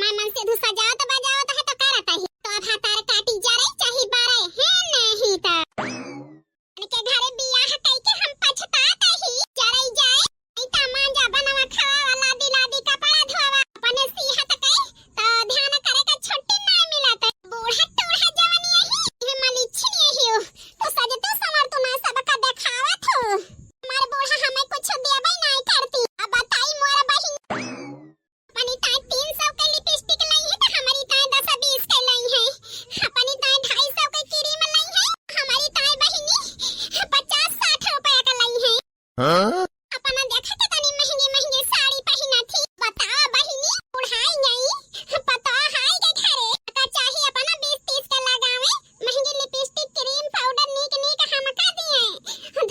मैं मन से धुसा जाओ तो बजाओ तो है तो करता ही तो अब हातार काटी जा रही चाहे बारे है नहीं तो के घरे बियाह कई के हम पछताते ही जा रही जाए नहीं तो मांजा बनवा खावा वाला दिलादी कपड़ा धोवा अपने सिहत कई तो ध्यान करे का छुट्टी नहीं मिला तो बूढ़ा टूढ़ा जवानी ही ये मलिच्छी नहीं हो तो सजे तो समर तू ना सबका दिखावा थो हमारे बूढ़ा हमें कुछ देबे नहीं करती अब बताई मोरा बहिन अपनी ताई 300 के लिपस्टिक लाई है तो हमारी ताई 10-20 के लाई है अपनी ताई 250 के क्रीम लाई है हमारी ताई बहिनी 50-60 रुपए का लाई है अपना देखा तो तनी महंगी महंगी साड़ी पहना थी बताओ बहिनी बुढ़ाई नहीं पता हाय के घरे का चाहिए अपना 20-30 के लगावे महंगी लिपस्टिक क्रीम पाउडर नीक नीक हम का दिए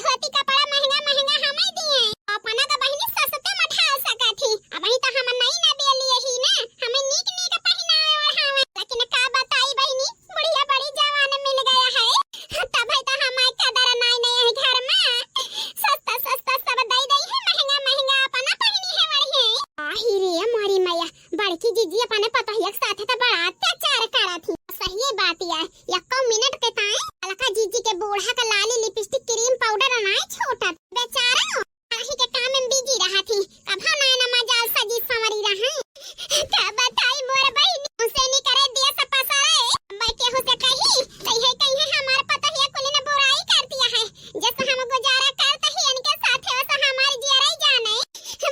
धोती कपड़ा महंगा महंगा हमें दिए अपना का बहिनी सस्ते में ढा सका थी अब ही तो हम नहीं ना बेली ही ना हमें नीक नीक पहनावे ओढ़ावे लेकिन का बताई बहिनी बुढ़िया बड़ी जवान मिल गया है तब है तो हमारे कदर नहीं नहीं है घर में सस्ता सस्ता सब दई दई है महंगा महंगा अपना पहनी है बड़ी है आही रे हमारी मैया बड़की जीजी अपने पता ही एक साथ तो बड़ा अत्याचार करा थी सही बात है यक्को मिनट के ताए अलका जीजी के बूढ़ा का लाली लिपस्टिक क्रीम पाउडर नहीं छोटा बेचारा आही के काम में बिजी रहा थी अब हम ना मजा सजी संवरी रहा का बताई मोर बहिनी उसे नहीं करे दिया सपा सारे मैं केहू से कही कही हमार पता ही कुली ने बुराई कर दिया है जैसे हम गुजारा करते ही इनके साथ वैसे हमारी जियरा ही जाने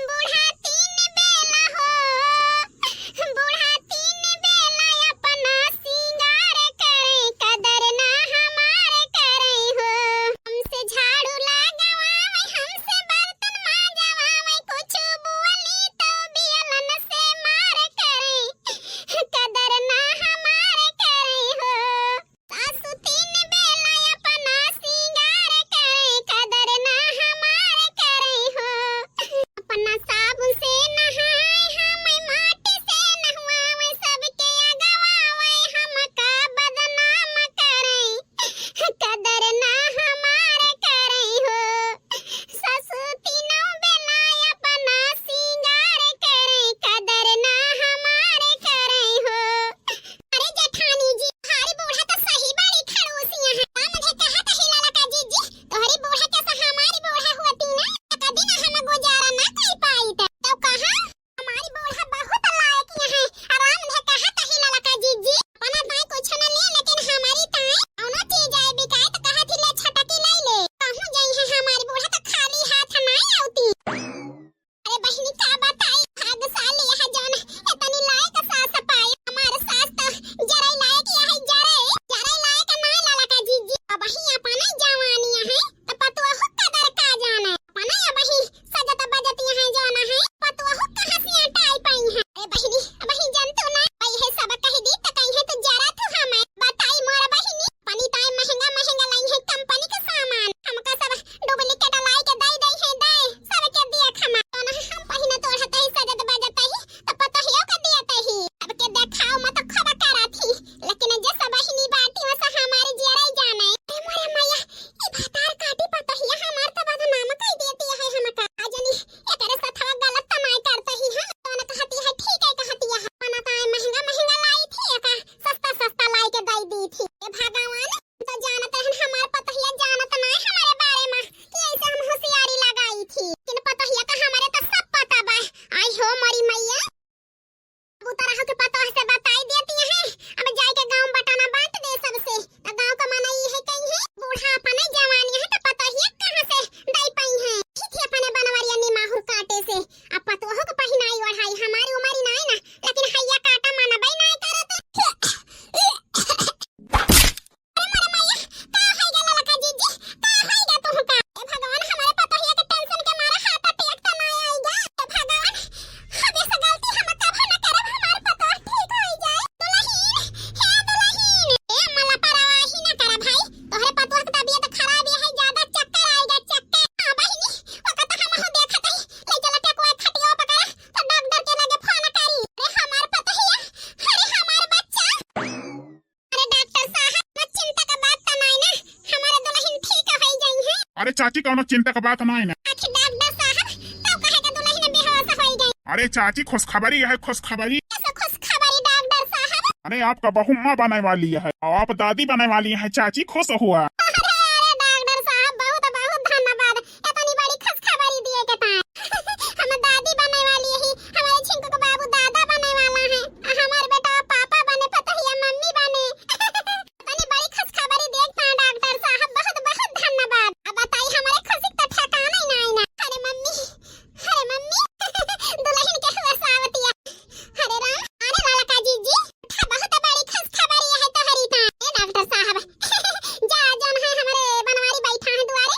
बूढ़ा तीन बेला हो बूढ़ा तीन बेला अपना सिंगार करे कदर ना हमारे करे हो हमसे झाड़ू लगावे हमसे बर्तन मांजवावे कुछ बोली तो बियलन से मार करे कदर ना हमारे करे हो सासु तीन बेला अपना सिंगार करे कदर ना हमारे करे हो अपना साबुन से नहाए हमें माटी से नहवावे सबके अगवावे हमका बदनाम करे कदर ना हमारे करे हो सासु तीनों बेला अपना सिंगार करे कदर ना हमारे करे हो अरे जेठानी जी हमारी बूढ़ा तो सही बड़ी खड़ूसियां है मुझे कहा था हिलाला का जीजी तोहरी बूढ़ा कैसा हमारी बूढ़ा होती ना कभी ना हम गुजारा ना कर पाई तो कहा हमारी बूढ़ा बहुत लायक है आराम ने कहा था हिलाला का जीजी अपना ताई कुछ न ले लेकिन हमारी ताई औनो चीज आए बिकाए तो कहा थी ले छटकी ले ले कहूं जाई है हमारी बूढ़ा तो खाली हाथ नहीं आउती अरे बहिनी का बताई भागशाली है जौन इतनी लायक सास पाई हमारे सास तो जरा लायक है जरा लायक ना लाला का जीजी अब ही अपना जवानी है तो पतुआ हो कदर का जाने अपना अब ही सजत बजत है जौन है पतुआ हो कहां से टाई पाई है अरे बहिनी अब ही जानतो ना भाई है सब कह दी तो कहीं है तो जरा तू हमें बताई मोर बहिनी पानी ताई महंगा महंगा लाई है कंपनी का सामान हमका सब डुप्लीकेट लाई के दई दई है दे सब के दिया खमा तो ना हम पहिना तो रहता ही सजत बजत ही तो पता ही का दिया ही अब के देखाओ मत खबा करा थी लेकिन जे सब बहिनी बाटी वसा हमारी जियरा जाने ए मोरे मैया ई भातार काटी पता ही हमार तो बदनाम कह देती है हमका आजनी एकरे साथ गलत तमाई करता ही है तो ना कहती है ठीक है कहती है अपना ताई महंगा महंगा लाई थी का सस्ता सस्ता लाई के दई दी थी ए भगवान तो जानत रहन हमार पता ही जानत ना हमारे बारे में कि ऐसे हम होशियारी लगाई थी लेकिन पता ही का हमारे तो सब पता बा आई हो मरी मैया अब तरह के पता से बताई देती है अब जाए के गांव बटाना बांट दे सबसे तो गांव का माना ये है कहीं है बूढ़ा अपने जवानी है तो पता ही कहां से दई पाई है ठीक है अपने बनवरिया नी माहुर काटे से अब पतो हो को पहिनाई ओढ़ाई हमारी उमरी नहीं ना लेकिन हैया काटा माना बई नहीं करत अरे मोरे मैया का है गला लका जीजी का है गा तू का ए भगवान हमारे पता ही के टेंशन के मारा हाथ अटैक तो नहीं आएगा ए भगवान हमें से गलती हम कब न करब हमार पता ठीक हो जाए दुल्हन ए मला परवाही न कर भाई तोहरे पतवा के तबीयत खराब है ज्यादा चक्कर आएगा चक्कर हां बहिनी वकत हम हो देखत है ले चला टेकवा खटियो पकड़ा तो डॉक्टर के लगे फोन करी अरे हमार पता है अरे हमार बच्चा अरे डॉक्टर साहब मत चिंता का बात तो नहीं ना हमारे दुल्हन ठीक हो जाई है अरे चाची कौनो चिंता का बात नहीं ना अच्छा डॉक्टर साहब तो कहे के दुल्हन बेहोश हो गई अरे चाची खुशखबरी है खुशखबरी कैसे खुशखबरी अरे आपका बहू माँ बनने वाली है और आप दादी बनने वाली है, चाची खुश हुआ। डॉक्टर साहब बहुत बहुत धन्यवाद, इतनी बड़ी खुशखबरी दिए के ताई। हम दादी बनने वाली है, हमारे छिंकू का बाबू दादा बनने वाला है, हमारे बेटा पापा बने, पतोहिया मम्मी बने। इतनी बड़ी खुशखबरी देखता है डॉक्टर साहब, बहुत बहुत धन्यवाद। अब बताइए हमारे खुशी का ठिकाना ही नहीं ना। अरे मम्मी दुल्हन के हुआ सावतिया। अरे राम, अरे लाला का जीजी बहुत बड़ी खुशखबरी है तोहरी ता। ए डॉक्टर साहब जा जौन है हमारे बनवारी बैठा है दुआरे,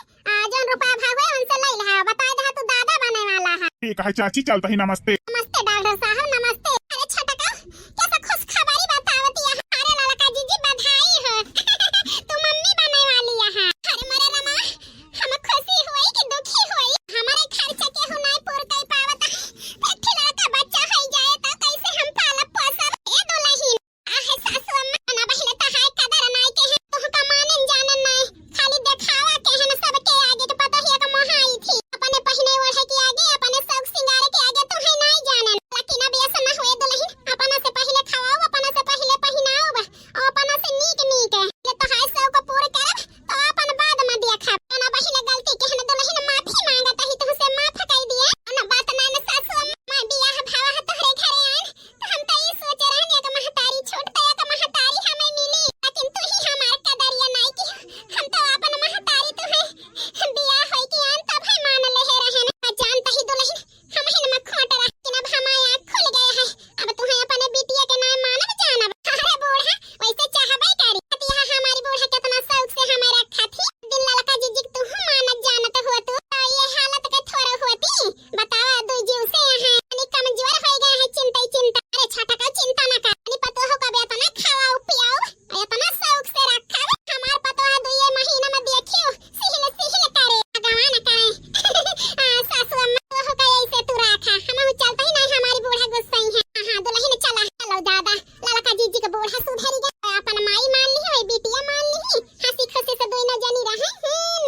जौन रुपया भाग है उनसे ले ला, बता दे तू दादा बनने वाला है। ठीक है चाची, चलता ही नमस्ते। नमस्ते डॉक्टर साहब, नमस्ते। अरे छटका कैसा खुशखबरी बतावती है। अरे लाला का जीजी बधाई हो तू मम्मी बनने वाली है। अरे मरे रमा, हम खुशी हुई कि दुखी हुई, हमारे खर्चे के हु नहीं पूर कर पावत। एक लड़का बच्चा हो जाए तो कैसे हम पालब पोसब। ए दुल्हन आहे सासू अम्मा ना बहिले त हाय कदर नहीं के है, तो का मानन जानन नहीं, खाली देखावा के है ना सबके आगे के पता ही का मोहाई थी। अपने पहने ओढ़े के आगे, अपने शौक सिंगारे के आगे तो है नहीं जानन। लेकिन अब ऐसा ना हुए दुल्हन, अपना से पहले खाओ, अपना से पहले पहनाओ और अपना से नीक ले तो हाय सब को पूरा करब तो अपन बाद में देखब। ना बहिले गलती के है ना दुल्हन माफी मांगत ही तो से माफ कर दिए ना। बात ना ना सासू अम्मा बियाह भावा तोहरे घरे आन तो हम तो ये सोच रहे हैं कि महतारी छोट तो एक महतारी हमें मिली, लेकिन तू ही हमार कदरिया नहीं की। हम तो अपन महतारी तू है बियाह होई के आन तब है मान ले है रहन। जानता ही दुल्हन हम है न खोट रह कि अब हमारी आँख खुल गए है। अब तू है अपने बिटिया के नाम मानब जानब। अरे बूढ़ा वैसे चाहबे करी यह हमारी बूढ़ा कितना शौक से हमें रखा थी। दिन ललका जीजी तू मानत जानत हुआ तू तो ये हालत के थोड़ा होती। बतावा दो जीव से यहाँ अनि कमजोर हो गए है चिंता ही चिंता। अरे छाटा का चिंता ना कर, अनि पतो हो कब इतना खाओ पियाओ इतना शौक से रखा हमार पतो है 2 महीना में देखियो सिहल करे गवा ना करे। सासू अम्मा हो गए ऐसे तू रखा हम चलता ही नहीं, हमारी बूढ़ा गुस्सा ही है। हां दुल्हन चला चलो दादा ललका जीजी का बूढ़ा सुधरी गया, अपन माई मान ली है बिटिया मान ली, हंसी खुशी से दोनों जनी रहे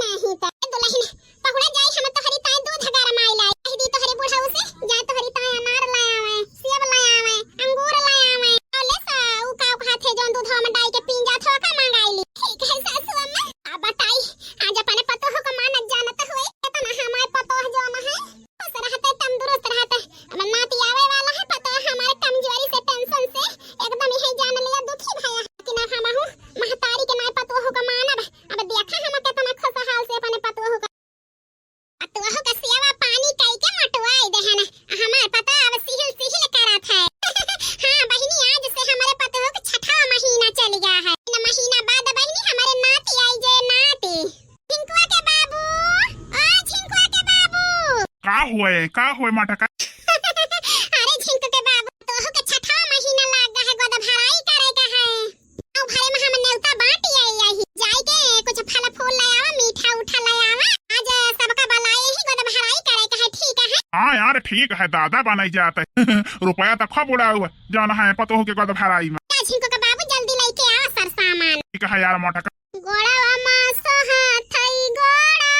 नहीं तो दुल्हन पहुड़ा जाए हम तोहरी ताई दूध गरम आई लाई कह दी तोहरी बूढ़ा उसे जा तोहरी ताई अनार ले आवे, सेब ले आवे, अंगूर ले आवे और ले सा उ का हाथे जोन दूध में डाल के पी जा थो का मंगाईली। ठीक है सासू अम्मा, अब बताई आज अपने पतो हो को मानत जानत हुए इतना हमारे पतो जोन है खुश रहते तंदुरुस्त रहते। अब नाती आवे वाला है पतो हमारे कमजोरी से टेंशन से एकदम ही जान लिया दुखी भया कि ना हम हूं महतारी के नहीं पतो हो को मानब। अब देखा हम कितना खुशहाल से अपने पतो हो तो हो का सेवा पानी कई के मटवाई देहन हमार पता अब सिहिल करत है। हां बहिनी आज से हमारे पतो हो 6वां महीना चल गया है, इन महीना बाद बहिनी हमारे नाती आई जे नाती। छिंकुआ के बाबू ओ छिंकुआ के बाबू का हुए मटका। अरे छिंकू के बाबू तो हो के 6वां महीना लाग गया है, गोद भराई करे का है। औ भरे में हम नेवता बाटी आई जाई के कुछ फल फूल ले आवा, मीठा उठा ले आवा, आज सबका बुलाए ही गोद भराई करे का है। ठीक है हाँ यार ठीक है, दादा बनाई जाते रुपया तो खूब उड़ा हुआ जाना है पतो हो के गोद भराई में। छिंकू के बाबू जल्दी लेके आ सर सामान। ठीक है यार मटका। गोड़ा मास हाथई गोड़ा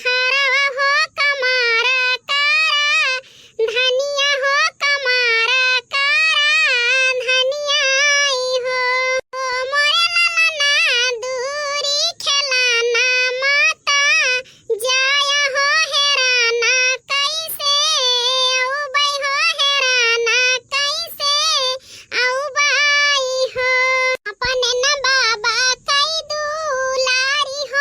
हरवा हो कमारा कारा, धनिया हो कमारा कारा, धनिया आई हो मोरे लाला दूरी खेलाना माता जाया हो हेराना कैसे औबई हो हेराना कैसे औबई हो अपने न बाबा कई दुलारी हो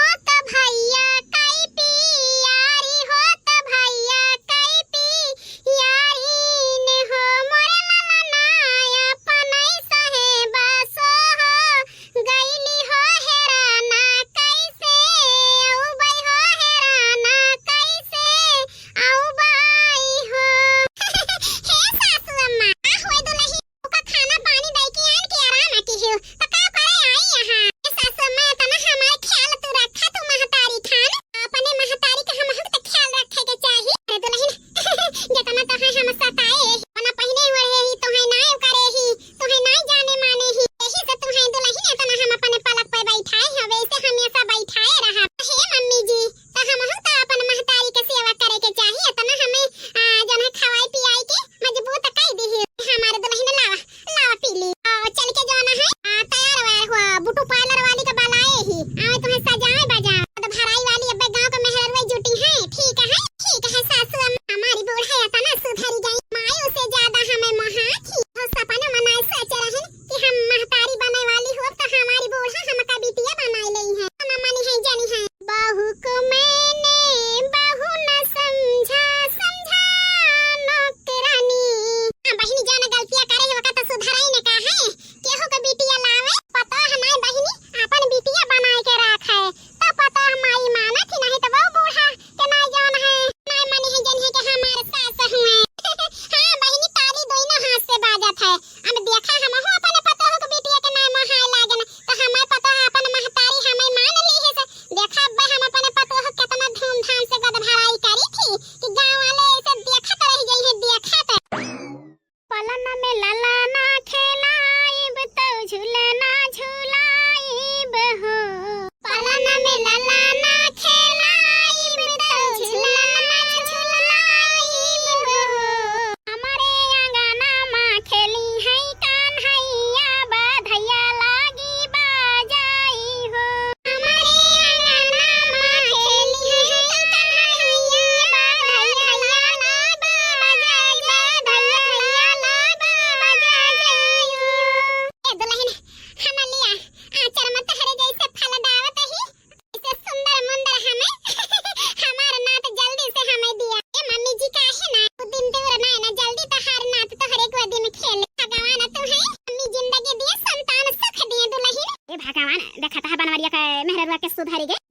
के सुधारी गे